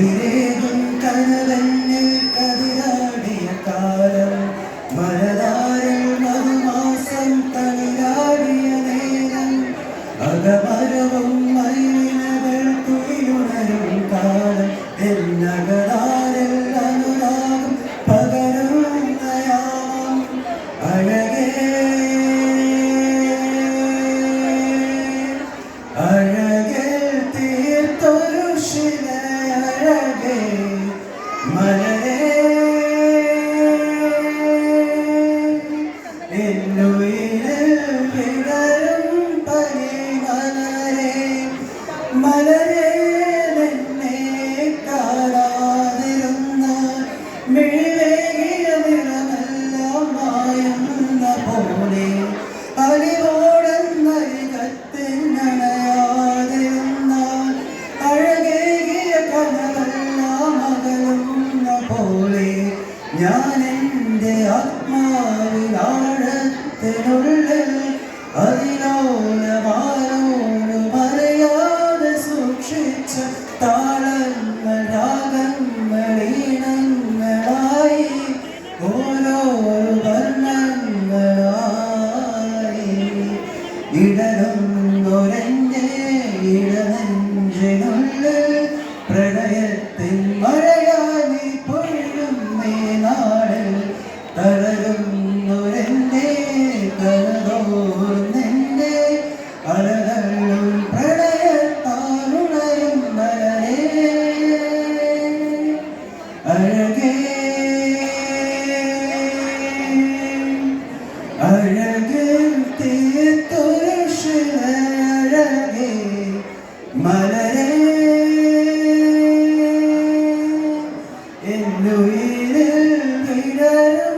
കുളിരേകും കനവന്നിൽ കതിരാടിയ കാലം മലതാരിൽ മധുമാസം തളിരാടിയ നേരം അകമരവും മൈനകൾ തുയിലുണരും കാലം എന്നകതാരിൽ അനുരാഗം പകരുന്ന യാമം അഴകേ അഴകിൽ തീർത്തൊരു ശിലയഴകേ മലരേ എന്നുയിരിൽ വിടരും പനിമലരേ മലരേ നിന്നെ കാണാതിരുന്ന മിഴിവേകിയ നിറമെല്ലാം മായുന്ന പോലെ അലിവോടെന്നരികത്തിനണയാതിരുന്ന അഴകേകിയ കനവെല്ലാം അകലുന്ന പോലെ ഞാൻ എൻ്റെ ആത്മാവിലാഴത്തിനുള്ളിൽ അതിലോലമാരോട് പറയാതെ സൂക്ഷിച്ച താളങ്ങൾ രാഗങ്ങൾ ഈണങ്ങളായി ഓരോരോ വർണ്ണങ്ങളായി ഇടരുന്നൊരെൻ്റെ ഇടനെഞ്ചിനുള്ളിൽ പ്രണയത്തിൻ മഴയായി നീ പൊഴിയുന്നേ നാളിൽ തളരുന്നൊരെൻ്റെ തലതോർന്നെൻ്റെ അലകളും പ്രണയത്താലുണരും മലരേ അഴകേ അഴകിൽ തീർത്തൊരു ശിലയഴകേ മലരേ എന്നുയിരിൽ വിടരും